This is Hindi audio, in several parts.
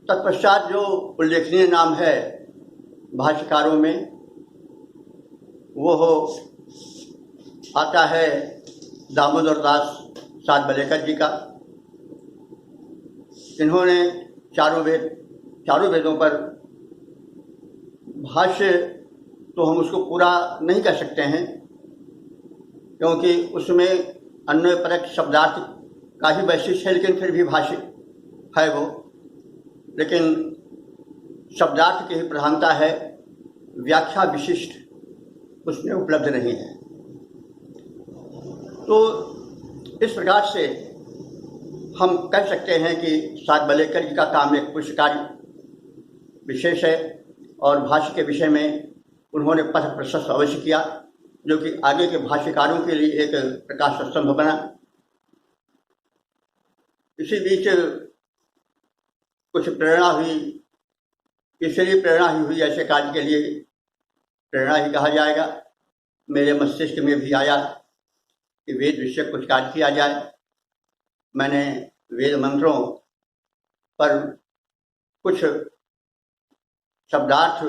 तत्पश्चात जो उल्लेखनीय नाम है भाष्यकारों में वो आता है दामोदर दास सातवलेकर जी का। इन्होंने चारों वेदों पर भाष्य तो हम उसको पूरा नहीं कर सकते हैं, क्योंकि उसमें अन्वयपरक शब्दार्थ का ही वैशिष्ट है, लेकिन फिर भी भाष्य है वो। लेकिन शब्दार्थ की ही प्रधानता है, व्याख्या विशिष्ट उसमें उपलब्ध नहीं है। तो इस प्रकार से हम कह सकते हैं कि सातवलेकर जी का काम एक पुष्पकारी विशेष है और भाष्य के विषय में उन्होंने पथ प्रशस्त अवश्य किया, जो कि आगे के भाष्यकारों के लिए एक प्रकाश स्तंभ बना। इसी बीच कुछ प्रेरणा हुई, इसलिए प्रेरणा ही हुई, ऐसे कार्य के लिए प्रेरणा ही कहा जाएगा। मेरे मस्तिष्क में भी आया कि वेद विषय कुछ कार्य किया जाए। मैंने वेद मंत्रों पर कुछ शब्दार्थ,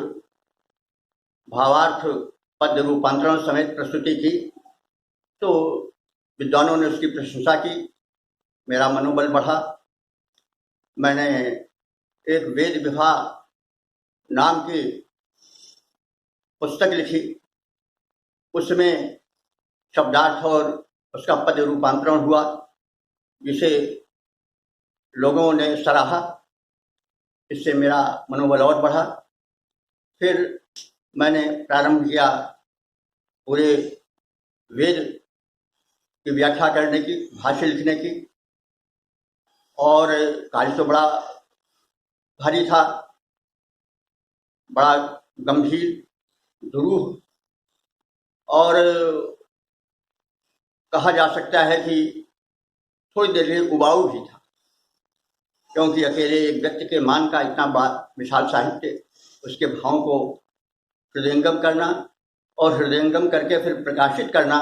भावार्थ, पद रूपांतरण समेत प्रस्तुति की, तो विद्वानों ने उसकी प्रशंसा की, मेरा मनोबल बढ़ा। मैंने एक वेद विभा नाम की पुस्तक लिखी, उसमें शब्दार्थ और उसका पद रूपांतरण हुआ, जिसे लोगों ने सराहा। इससे मेरा मनोबल और बढ़ा। फिर मैंने प्रारंभ किया पूरे वेद की व्याख्या करने की, भाष्य लिखने की, और कार्य तो बड़ा भारी था, बड़ा गंभीर, दुरूह, और कहा जा सकता है कि थोड़ी देर लिए उबाऊ भी था, क्योंकि अकेले एक व्यक्ति के मान का इतना विशाल साहित्य, उसके भावों को हृदयंगम करना और हृदयंगम करके फिर प्रकाशित करना,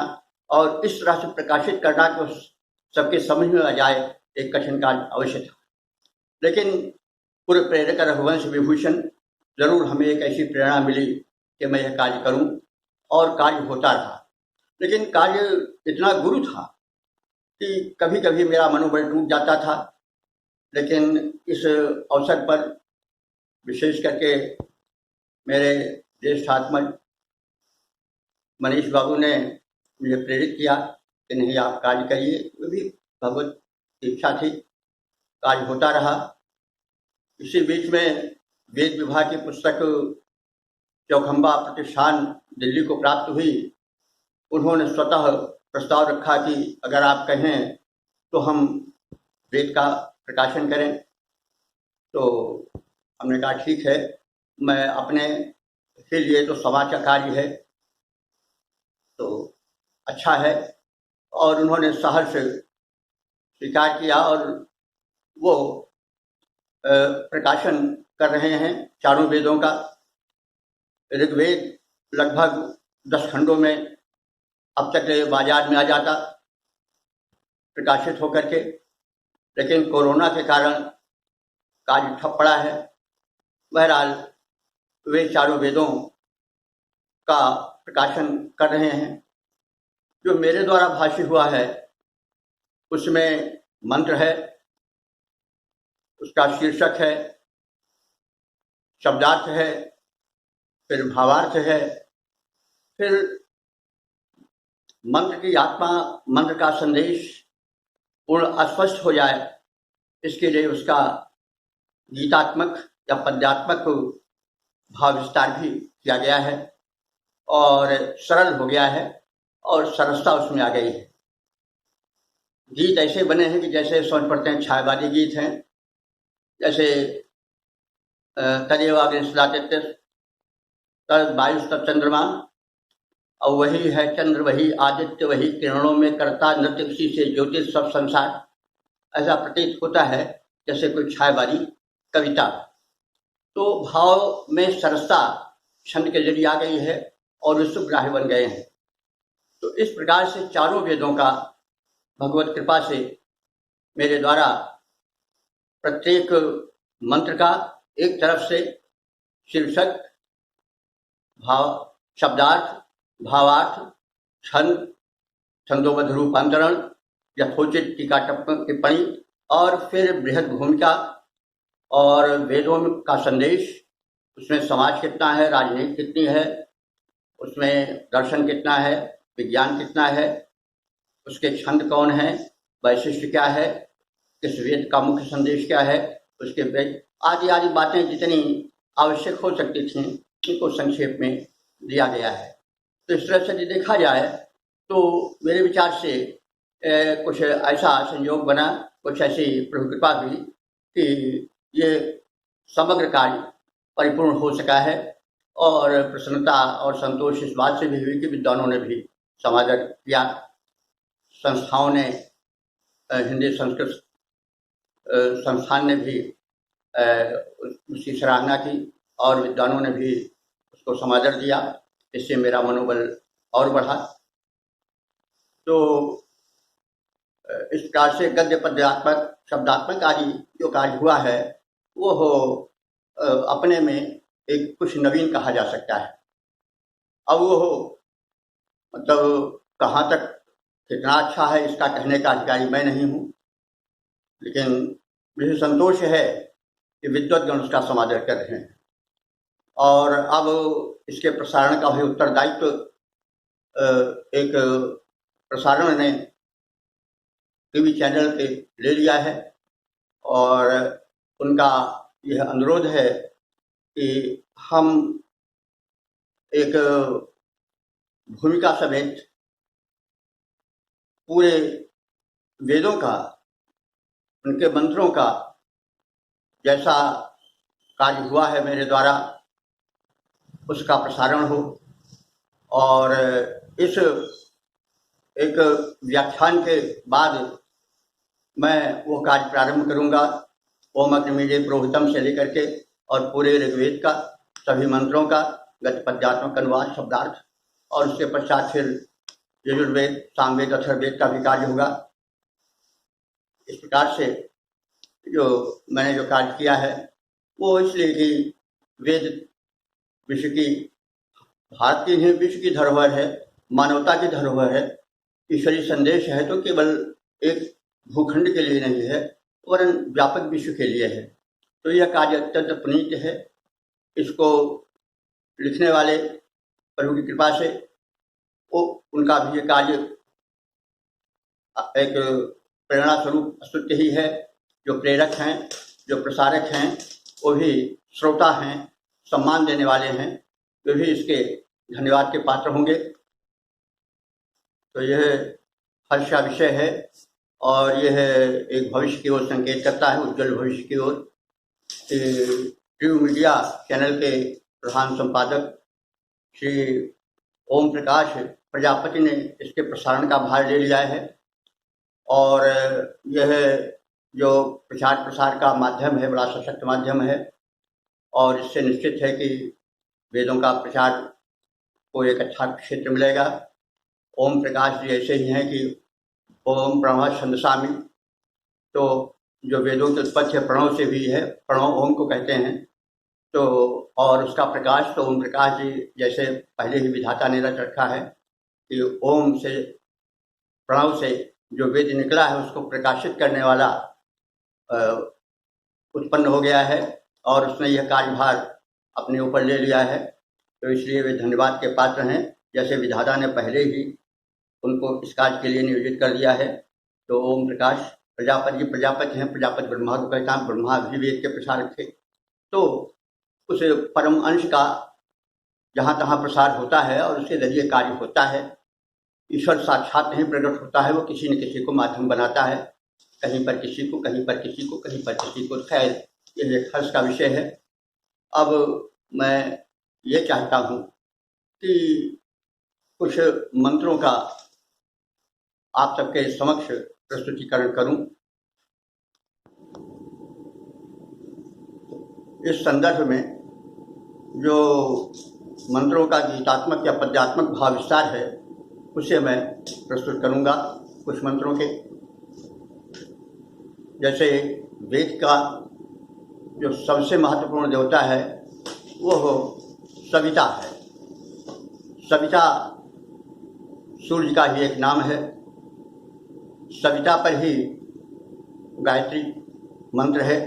और इस तरह से प्रकाशित करना कि सबके समझ में आ जाए, एक कठिन कार्य अवश्य था। लेकिन पूर्व प्रेरक रघुवंश विभूषण जरूर हमें एक ऐसी प्रेरणा मिली कि मैं यह कार्य करूं, और कार्य होता रहा। लेकिन कार्य इतना गुरु था कि कभी कभी मेरा मनोबल टूट जाता था। लेकिन इस अवसर पर विशेष करके मेरे ज्येष्ठ आत्मज मनीष बाबू ने मुझे प्रेरित किया कि नहीं, आप कार्य करिए। वो भी भगवत की इच्छा थी, कार्य होता रहा। इसी बीच में वेद विभाग की पुस्तक चौखंबा प्रतिष्ठान दिल्ली को प्राप्त हुई। उन्होंने स्वतः प्रस्ताव रखा कि अगर आप कहें तो हम वेद का प्रकाशन करें। तो हमने कहा ठीक है, मैं अपने के लिए तो समाज का कार्य है, तो अच्छा है। और उन्होंने सहर्ष स्वीकार किया, और वो प्रकाशन कर रहे हैं चारों वेदों का। ऋग्वेद लगभग 10 खंडों में अब तक बाजार में आ जाता प्रकाशित होकर के, लेकिन कोरोना के कारण कार्य ठप पड़ा है। बहरहाल वे चारों वेदों का प्रकाशन कर रहे हैं। जो मेरे द्वारा भाष्य हुआ है उसमें मंत्र है, उसका शीर्षक है, शब्दार्थ है, फिर भावार्थ है, फिर मंत्र की आत्मा, मंत्र का संदेश पूर्ण अस्पष्ट हो जाए, इसके लिए उसका गीतात्मक या पद्यात्मक भाव विस्तार भी किया गया है, और सरल हो गया है, और सरसता उसमें आ गई है। गीत ऐसे बने हैं कि जैसे समझ पड़ते हैं छायावादी गीत हैं, जैसे तदेव अग्निस्लाते तद वायु तब चंद्रमा, और वही है चंद्र, वही आदित्य, वही किरणों में करता नृत्य, उसी से ज्योतिष सब संसार। ऐसा प्रतीत होता है जैसे कोई छायावादी कविता। तो भाव में सरसता छंद के जरिए आ गई है और विश्वग्राही बन गए हैं। तो इस प्रकार से चारों वेदों का भगवत कृपा से मेरे द्वारा प्रत्येक मंत्र का एक तरफ से शीर्षक, भाव, शब्दार्थ, भावार्थ, छंद, छंदोबद्ध रूपांतरण, यथोचित टीका टिप्पणी और फिर बृहद भूमिका और वेदों का संदेश, उसमें समाज कितना है, राजनीति कितनी है, उसमें दर्शन कितना है, विज्ञान कितना है, उसके छंद कौन है, वैशिष्ट क्या है, किस वेद का मुख्य संदेश क्या है, उसके वेद आदि आदि बातें जितनी आवश्यक हो सकती थीं उनको संक्षेप में दिया गया है। तो इस तरह से यदि देखा जाए तो मेरे विचार से कुछ ऐसा संयोग बना, कुछ ऐसी प्रभु कृपा हुई कि ये समग्र कार्य परिपूर्ण हो सका है। और प्रसन्नता और संतोष इस बात से भी हुई कि विद्वानों ने भी समादर किया, संस्थाओं ने, हिंदी संस्कृत संस्थान ने भी उसकी सराहना की और विद्वानों ने भी उसको समादर दिया। इससे मेरा मनोबल और बढ़ा। तो इस प्रकार से गद्य पद्यात्मक शब्दात्मक आदि जो कार्य हुआ है वो अपने में एक कुछ नवीन कहा जा सकता है। अब वो मतलब कहाँ तक कितना अच्छा है इसका कहने का अधिकारी मैं नहीं हूँ, लेकिन मुझे संतोष है कि विद्वद्गण उसका समादर कर रहे हैं। और अब इसके प्रसारण का भी उत्तरदायित्व एक प्रसारण ने टीवी चैनल पे ले लिया है और उनका यह अनुरोध है कि हम एक भूमिका समेत पूरे वेदों का, उनके मंत्रों का जैसा कार्य हुआ है मेरे द्वारा उसका प्रसारण हो। और इस एक व्याख्यान के बाद मैं वो कार्य प्रारंभ करूंगा। ओम अग्निमीडे पुरोहितम से लेकर के और पूरे ऋग्वेद का सभी मंत्रों का गद्य पद्यात्मक अनुवाद, शब्दार्थ, और उसके पश्चात फिर यजुर्वेद, सामवेद, अथर्ववेद का भी कार्य होगा। इस प्रकार से जो मैंने जो कार्य किया है वो इसलिए कि वेद विश्व की, भारत की नहीं विश्व की धरोहर है, मानवता की धरोहर है, ईश्वरीय संदेश है, तो केवल एक भूखंड के लिए नहीं है वरन व्यापक विश्व के लिए है। तो यह कार्य अत्यंत पुनीत है। इसको लिखने वाले प्रभु की कृपा से वो उनका भी ये कार्य एक प्रेरणा स्वरूप स्तुत्य ही है। जो प्रेरक हैं, जो प्रसारक हैं, वो भी श्रोता हैं, सम्मान देने वाले हैं, वे भी इसके धन्यवाद के पात्र होंगे। तो यह हर्ष का विषय है और यह एक भविष्य की ओर संकेत करता है, उज्जवल भविष्य की ओर। टीवी मीडिया चैनल के प्रधान संपादक श्री ओम प्रकाश प्रजापति ने इसके प्रसारण का भार ले लिया है और यह जो प्रचार प्रसार का माध्यम है बड़ा सशक्त माध्यम है और इससे निश्चित है कि वेदों का प्रचार को एक अच्छा क्षेत्र मिलेगा। ओम प्रकाश जी ऐसे ही हैं कि ओम प्रणव छंदसामि, तो जो वेदों की उत्पत्ति है प्रणव से भी है, प्रणव ओम को कहते हैं। तो और उसका प्रकाश तो ओम प्रकाश जी जैसे पहले ही विधाता ने रच रखा है कि ओम से, प्रणव से जो वेद निकला है उसको प्रकाशित करने वाला उत्पन्न हो गया है और उसने यह कार्यभार अपने ऊपर ले लिया है। तो इसलिए वे धन्यवाद के पात्र हैं। जैसे विधाता ने पहले ही उनको इस कार्य के लिए नियोजित कर दिया है। तो ओम प्रकाश प्रजापति जी प्रजापति हैं, प्रजापति ब्रह्मा को कहता है, ब्रह्मा भी वेद के प्रसारक थे। तो उस परम अंश का जहाँ तहाँ प्रसार होता है और उसके जरिए कार्य होता है। ईश्वर साक्षात नहीं प्रकट होता है, वो किसी न किसी को माध्यम बनाता है, कहीं पर किसी को, कहीं पर किसी को, कहीं पर किसी को। खैर ये एक हर्ष का विषय है। अब मैं ये चाहता हूँ कि कुछ मंत्रों का आप सबके समक्ष प्रस्तुतिकरण करूं। इस संदर्भ में जो मंत्रों का गीतात्मक या पद्यात्मक भाव विस्तार है उसे मैं प्रस्तुत करूंगा। कुछ मंत्रों के, जैसे वेद का जो सबसे महत्वपूर्ण देवता है वो सविता है। सविता सूर्य का ही एक नाम है। सविता पर ही गायत्री मंत्र है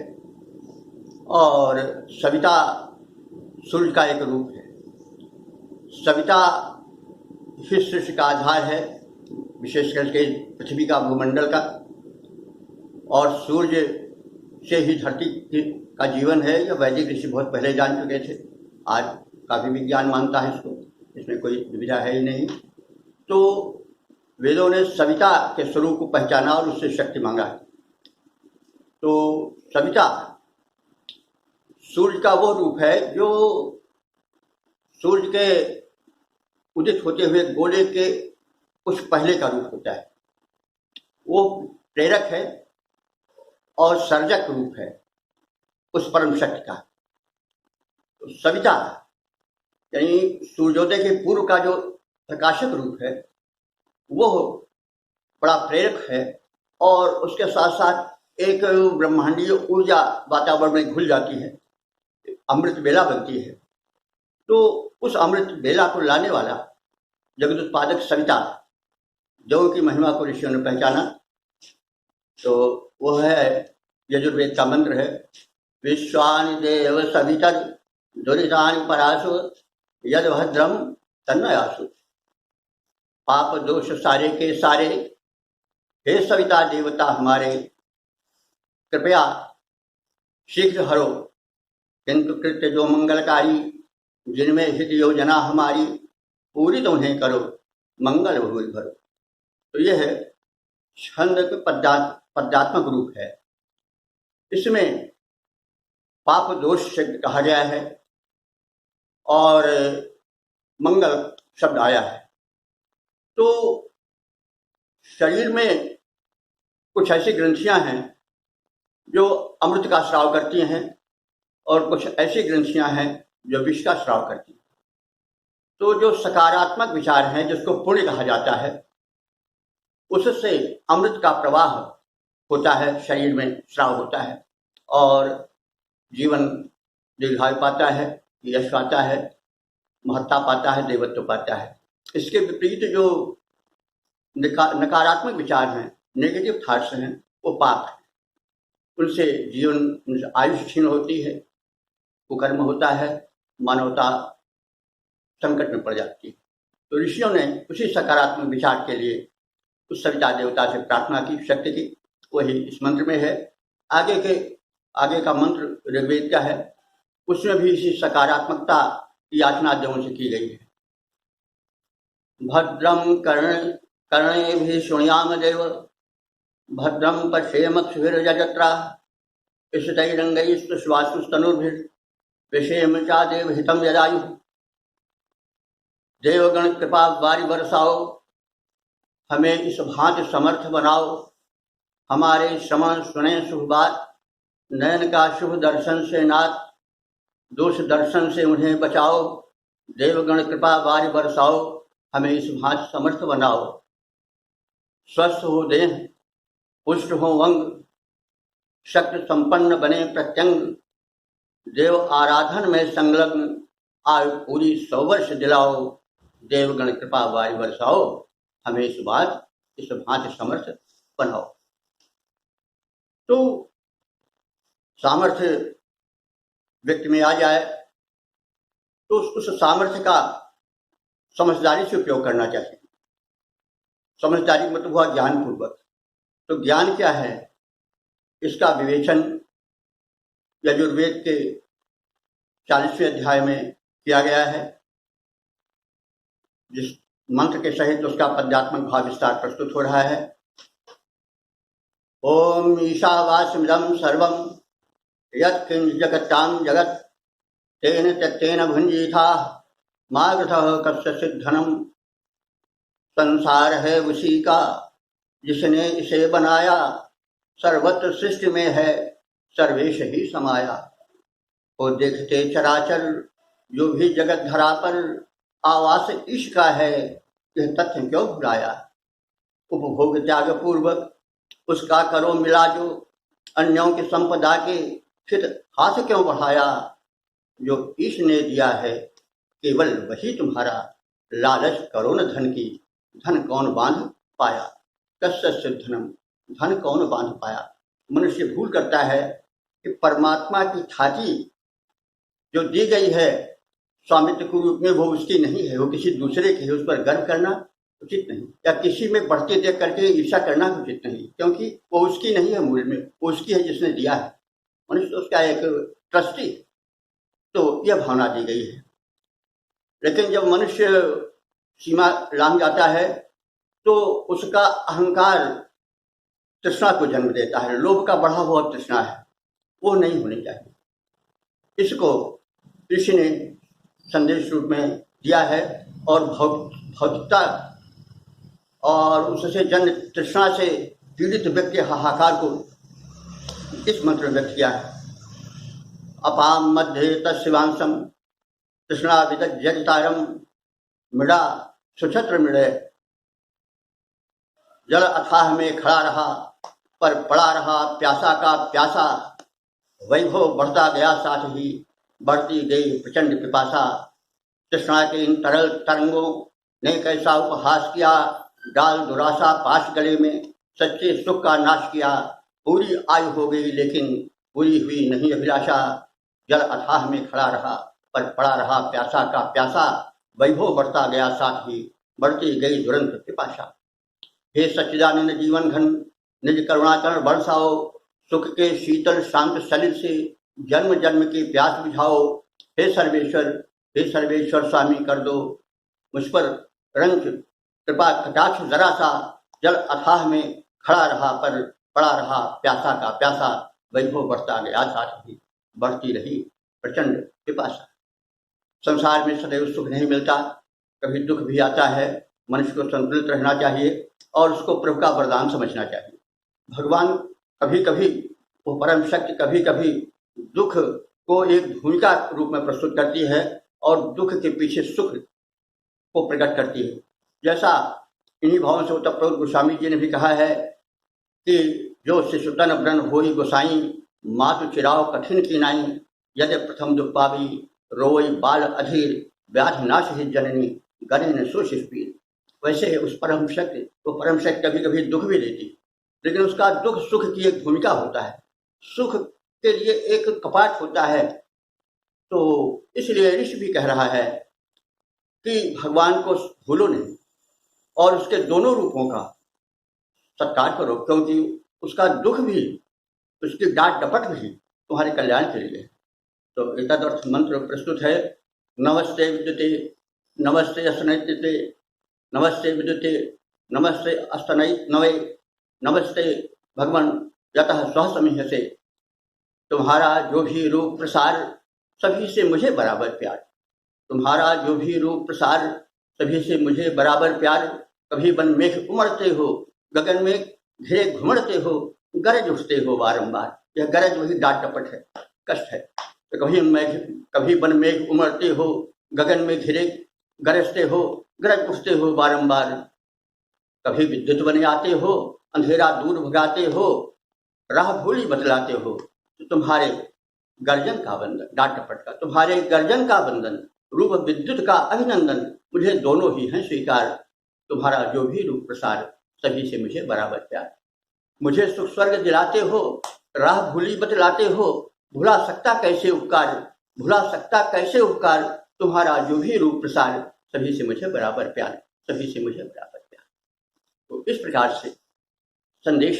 और सविता सूर्य का एक रूप है। सविता ही सृष्टि का आधार है, विशेष करके पृथ्वी का, भूमंडल का, और सूर्य से ही धरती का जीवन है। यह वैदिक ऋषि बहुत पहले जान चुके थे। आज काफी विज्ञान मानता है इसको, इसमें कोई दुविधा है ही नहीं। तो वेदों ने सविता के स्वरूप को पहचाना और उससे शक्ति मांगा है। तो सविता सूर्य का वो रूप है जो सूर्य के उदित होते हुए गोले के कुछ पहले का रूप होता है। वो प्रेरक है और सर्जक रूप है उस परम शक्ति का। तो सविता यानी सूर्योदय के पूर्व का जो प्रकाशक रूप है वो बड़ा प्रेरक है और उसके साथ साथ एक ब्रह्मांडीय ऊर्जा वातावरण में घुल जाती है, अमृत बेला बनती है। तो उस अमृत बेला को लाने वाला जगत उत्पादक सविता, जो की महिमा को ऋषियों ने पहचाना। तो वह है यजुर्वेद का मंत्र है, विश्वानि देव सवितर दुरितानि परासु यद भद्रम तन्मयासु। पाप दोष सारे के सारे हे सविता देवता हमारे, कृपया शीघ्र हरो, किंतु कृत्य जो मंगलकारी, जिनमें हित योजना हमारी, पूरी तो उन्हें करो, मंगल भूरि भरो। तो यह है छंद के पद्यात्मक रूप है। इसमें पाप दोष शब्द कहा गया है और मंगल शब्द आया है। तो शरीर में कुछ ऐसी ग्रंथियां हैं जो अमृत का स्राव करती हैं और कुछ ऐसी ग्रंथियां हैं जो विष का स्राव करती हैं। तो जो सकारात्मक विचार हैं, जिसको पुण्य कहा जाता है, उससे अमृत का प्रवाह होता है, शरीर में स्राव होता है और जीवन दीर्घायु पाता है, यश पाता है, महत्ता पाता है, देवत्व पाता है। इसके विपरीत जो नकारात्मक विचार हैं, नेगेटिव थॉट्स हैं, वो पाप है। उनसे जीवन आयुष क्षीण होती है, कुकर्म होता है, मानवता संकट में पड़ जाती है। तो ऋषियों ने उसी सकारात्मक विचार के लिए उस सविता देवता से प्रार्थना की, शक्ति की। वही इस मंत्र में है। आगे का मंत्र ऋग्वेद का है, उसमें भी इसी सकारात्मकता की याचना देवों से की गई है। भद्रम कर्णेभिः शृणुयाम देव, भद्रम पश्येमक्षुभिर्यजत्रा, इष्टैरंगैस्तुष्वास्तुस्तनुर्भिर्विषेम चा देव हितम यदायुः। देवगण कृपा वारि बरसाओ, हमें इस भांति समर्थ बनाओ, हमारे श्रवण सुने शुभ बात, नयन का शुभ दर्शन से नाथ, दोष दर्शन से उन्हें बचाओ। देवगण कृपा वारि बरसाओ, हमें इस भांति समर्थ बनाओ। स्वस्थ हो देह, पुष्ट हो अंग, शक्ति संपन्न बने प्रत्यंग, देव आराधन में संलग्न, आयु पूरी 100 वर्ष दिलाओ। देवगण कृपा वारि बरसाओ, हमें इस भांति समर्थ बनाओ। तो सामर्थ्य व्यक्ति में आ जाए तो उस सामर्थ्य का समझदारी से उपयोग करना चाहिए। समझदारी मतलब हुआ ज्ञान पूर्वक। तो ज्ञान क्या है, इसका विवेचन यजुर्वेद के 40वें अध्याय में किया गया है, जिस मंत्र के सहित उसका पद्यात्मक भाव विस्तार प्रस्तुत हो रहा है। ओम ईशावास्यमिदं सर्वं यत्किंच जगत्तां जगत्, तेन त्यक्तेन भुञ्जीथाः मा वृथः कस्यचित् धनम्। संसार है उसी का जिसने इसे बनाया, सर्वत्र सृष्टि में है सर्वेश ही समाया। वो देखते चराचर जो भी जगत धरा पर, आवास ईश का है यह तथ्य क्यों भुलाया। उपभोग त्याग पूर्वक उसका करो मिला जो, अन्यों की संपदा के फिर हाथ क्यों बढ़ाया, जो ईश ने दिया है केवल वही तुम्हारा। लालच करो न धन की, धन कौन बांध पाया। कस्य धनम, धन कौन बांध पाया। मनुष्य भूल करता है कि परमात्मा की ख्याति जो दी गई है स्वामित्व के रूप में, वो उसकी नहीं है, वो किसी दूसरे की है। उस पर गर्व करना उचित नहीं, या किसी में बढ़ते देख करके ईर्ष्या करना उचित नहीं, क्योंकि वो उसकी नहीं है, मूल में वो उसकी है जिसने दिया है। मनुष्य उसका एक ट्रस्टी, तो यह भावना दी गई है। लेकिन जब मनुष्य सीमा लांघ जाता है तो उसका अहंकार तृष्णा को जन्म देता है। लोभ का बढ़ा हुआ तृष्णा है, वो नहीं होनी चाहिए। इसको ऋषि ने संदेश रूप में दिया है और भौतिकता और उससे जन्म तृष्णा से पीड़ित व्यक्ति हाहाकार को इस मंत्र में व्यक्त किया है। अपाम मध्य तस्वांशम तृष्णा विदज्जतारम मृड़ा सुछत्र मृड़े। जल अथाह में खड़ा रहा पर पड़ा रहा प्यासा का प्यासा। वैभव बढ़ता गया साथ ही बढ़ती गई प्रचंड पिपासा। तृष्णा के इन तरल तरंगों ने कैसा उपहास किया। डाल दुराशा पास गले में सच्चे सुख का नाश किया। पूरी आयु हो गई लेकिन पूरी हुई नहीं अभिलाषा। जल अथाह में खड़ा रहा पर पड़ा रहा प्यासा का प्यासा। वैभव बढ़ता गया साथ ही बढ़ती गई दुरंत पिपाशा। हे सच्चिदानंद जीवन घन निज करुणाकरण बरसाओ। सुख के शीतल शांत सलिल से जन्म जन्म की प्यास बुझाओ। हे सर्वेश्वर स्वामी कर दो मुझ पर रंग कृपा कटाक्ष जरा सा। जल अथाह में खड़ा रहा पर पड़ा रहा प्यासा का प्यासा। वैभव बढ़ता गया साथ ही बढ़ती रही प्रचंड पिपासा। संसार में सदैव सुख नहीं मिलता, कभी दुख भी आता है। मनुष्य को संतुलित रहना चाहिए और उसको प्रभु का वरदान समझना चाहिए। भगवान कभी कभी, वो परम शक्ति कभी कभी दुख को एक भूमिका रूप में प्रस्तुत करती है और दुख के पीछे सुख को प्रकट करती है। जैसा इन्हीं भावों से उत्तम गोस्वामी जी ने भी कहा है कि जो शिशुतन व्रण होई गोसाई। मातु चिराव कठिन की नाई। यदि प्रथम दुख पावी रोई बाल अधीर। व्याधि नाश ही जननी गणे न सो शिशुपीर। वैसे उस परम शक्ति, वो परम शक्ति कभी कभी दुख भी देती, लेकिन उसका दुख सुख की एक भूमिका होता है। सुख के लिए एक कपाट होता है। तो इसलिए ऋषि भी कह रहा है कि भगवान को भूलो नहीं और उसके दोनों रूपों का सत्कार करो, क्योंकि उसका दुख भी, उसकी डांट डपट भी तुम्हारे कल्याण के लिए। तो एतदर्थ मंत्र प्रस्तुत है। नमस्ते विद्युते नमस्ते असनैत्य नमस्ते विद्युते नमस्ते अस्तनय नवे नमस्ते भगवान यतः स्व समीहसे। तुम्हारा जो भी रूप प्रसार सभी से मुझे बराबर प्यार। तुम्हारा जो भी रूप प्रसार सभी से मुझे बराबर प्यार। कभी बन मेघ उमड़ते हो, गगन में घिरे घुमड़ते हो, गरज उठते हो बारंबार। यह गरज वही डांट डपट है, कष्ट है। तो कभी बन मेघ उमड़ते हो, गगन में घिरे गरजते हो, गरज उठते हो बारंबार। कभी विद्युत बन आते हो, अंधेरा दूर भगाते हो, राह भूली बतलाते हो। तो तुम्हारे गर्जन का बंधन, डांट डपट का, तुम्हारे गर्जन का बंधन, रूप विद्युत का अभिनंदन, मुझे दोनों ही हैं स्वीकार। तुम्हारा जो भी रूप प्रसार सभी से मुझे बराबर प्यार। मुझे सुख स्वर्ग दिलाते हो, राह भूली बतलाते हो। भुला सकता कैसे उपकार, भुला सकता कैसे उपकार। तुम्हारा जो भी रूप प्रसार सभी से मुझे बराबर प्यार, सभी से मुझे बराबर प्यार। तो इस प्रकार से संदेश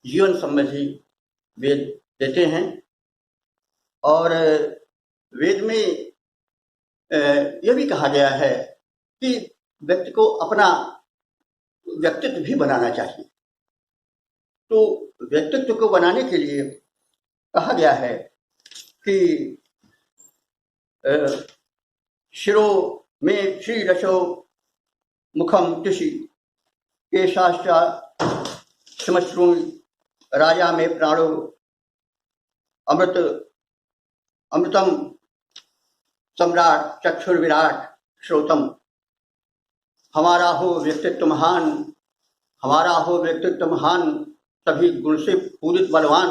जीवन संबंधी वेद देते हैं। और वेद में यह भी कहा गया है कि व्यक्ति को अपना व्यक्तित्व भी बनाना चाहिए। तो व्यक्तित्व को बनाने के लिए कहा गया है कि शिरो में श्री रसो मुखम टिशि केशाश्चा श्मश्रूण राजा में प्राणो अमृतम सम्राट चक्षुर्विराट श्रोतम। हमारा हो व्यक्तित्व महान, हमारा हो व्यक्तित्व महान, सभी गुण से पूरित बलवान।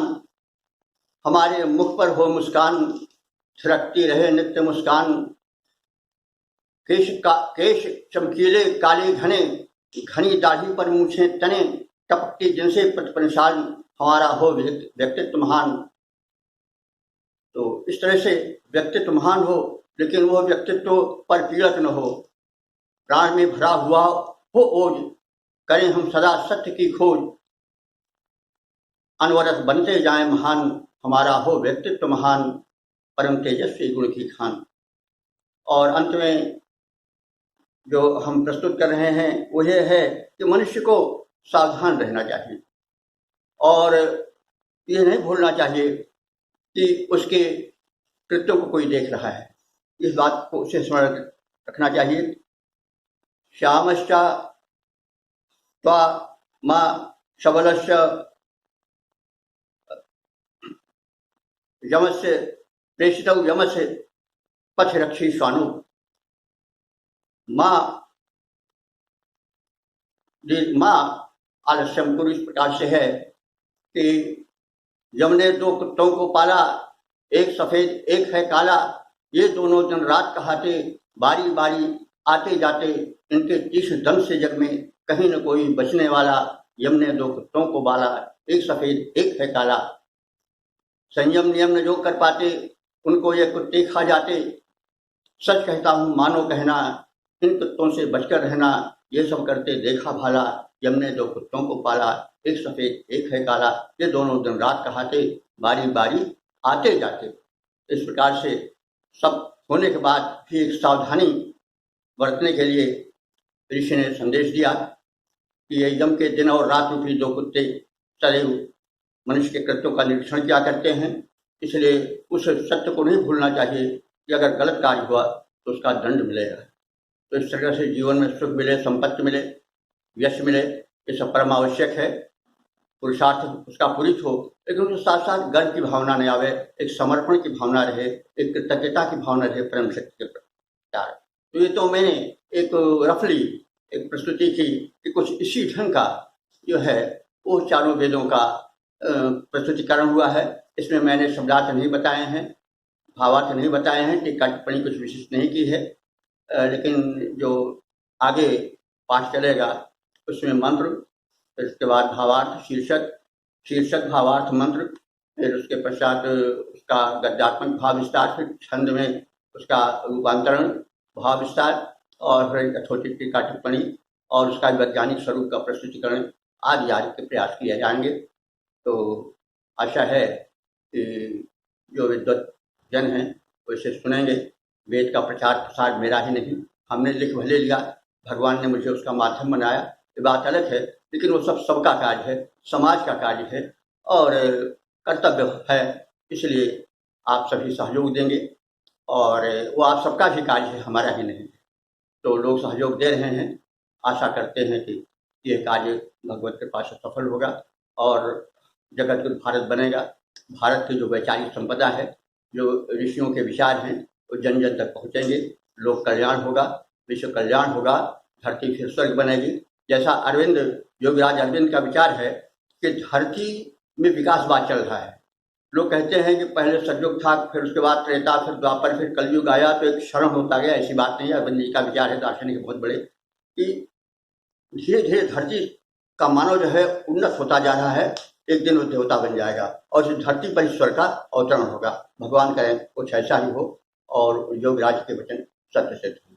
हमारे मुख पर हो मुस्कान, थिरकती रहे नित्य मुस्कान। केश चमकीले काले घने, घनी दाढ़ी पर मूछे तने, टपकती जिनसे प्रतिपन्नशाल, हमारा हो व्यक्तित्व महान। तो इस तरह से व्यक्तित्व महान हो, लेकिन वो व्यक्तित्व पर पीड़क न हो। प्राण में भरा हुआ हो ओज, करें हम सदा सत्य की खोज। अनवरत बनते जाए महान, हमारा हो व्यक्तित्व महान, परम तेजस्वी गुण की खान। और अंत में जो हम प्रस्तुत कर रहे हैं वो ये है कि मनुष्य को सावधान रहना चाहिए और ये नहीं भूलना चाहिए कि उसके कृत्यों को कोई देख रहा है। इस बात को उसे स्मरण रखना चाहिए। श्यामश्च त्वा मा शबलश्च यमस्य प्रेषितौ यमस्य पथ रक्षी स्वानु। माँ आलस्यम कुरु इस प्रकार से है कि यम ने दो कुत्तों को पाला, एक सफेद एक है काला। ये दोनों दिन रात कहाते, बारी बारी आते जाते, इनके तीक्ष्ण दंत से जग में कहीं न कोई बचने वाला। यम ने दो कुत्तों को पाला, एक सफेद एक है काला। संयम नियम न जो कर पाते, उनको ये कुत्ते खा जाते। सच कहता हूँ मानो कहना, इन कुत्तों से बचकर रहना। ये सब करते देखा भाला, यम ने दो कुत्तों को पाला, एक सफेद एक है काला। ये दोनों दिन रात कहाते, बारी बारी आते जाते। इस प्रकार से सब होने के बाद भी एक सावधानी बरतने के लिए ऋषि ने संदेश दिया कि ये यम के दिन और रात रूपी दो कुत्ते सदैव मनुष्य के कृत्यों का निरीक्षण किया करते हैं। इसलिए उस सत्य को नहीं भूलना चाहिए कि अगर गलत कार्य हुआ तो उसका दंड मिलेगा। तो इस तरह से जीवन में सुख मिले, संपत्ति मिले, यश मिले, ये सब परम आवश्यक है। पुरुषार्थ उसका पूरित हो, लेकिन उसके साथ साथ गर्व की भावना नहीं आवे, एक समर्पण की भावना रहे, एक कृतज्ञता की भावना रहे परम शक्ति के प्रकार। तो ये तो मैंने एक रफली एक प्रस्तुति की कि कुछ इसी ढंग का जो है वो चारों वेदों का प्रस्तुतिकरण हुआ है। इसमें मैंने शब्दार्थ नहीं बताए हैं, भावार्थ नहीं बताए हैं, टीका टिप्पणी कुछ विशिष्ट नहीं की है। लेकिन जो आगे पाठ चलेगा उसमें मंत्र, फिर उसके बाद भावार्थ, शीर्षक भावार्थ मंत्र, फिर उसके पश्चात उसका गद्यात्मक भाव विस्तार, फिर छंद में उसका रूपांतरण भाव विस्तार, और फिर यथोचित टीका टिप्पणी और उसका वैज्ञानिक स्वरूप का प्रस्तुतिकरण आदि आदि के प्रयास किए जाएंगे। तो आशा है कि जो विद्वत जन हैं वो इसे सुनेंगे। वेद का प्रचार प्रसार मेरा ही नहीं, हमने लिख भले लिया, भगवान ने मुझे उसका माध्यम बनाया, ये बात अलग है, लेकिन वो सब सबका कार्य है, समाज का कार्य है और कर्तव्य है। इसलिए आप सभी सहयोग देंगे और वो आप सबका भी कार्य है, हमारा ही नहीं। तो लोग सहयोग दे रहे हैं, आशा करते हैं कि ये कार्य भगवत कृपा से सफल होगा और जगत गुरु भारत बनेगा। भारत की जो वैचारिक संपदा है, जो ऋषियों के विचार हैं, वो जन जन तक पहुँचेंगे, लोक कल्याण होगा, विश्व कल्याण होगा, धरती फिर स्वर्ग बनेगी। जैसा अरविंद योगीराज अरविंद का विचार है कि धरती में विकासवाद चल रहा है। लोग कहते हैं कि पहले सतयुग था, फिर उसके बाद त्रेता, फिर द्वापर, फिर कलयुग आया तो एक क्षण होता गया। ऐसी बात नहीं है, अरविंद जी का विचार है दार्शनिक बहुत बड़े कि धीरे धीरे धरती का मानव जो है उन्नत होता जा रहा है, एक दिन वो देवता बन जाएगा और इस धरती पर ईश्वर का अवतरण होगा। भगवान करें कुछ ऐसा ही हो और योगराज के वचन सत्य सिद्ध हो।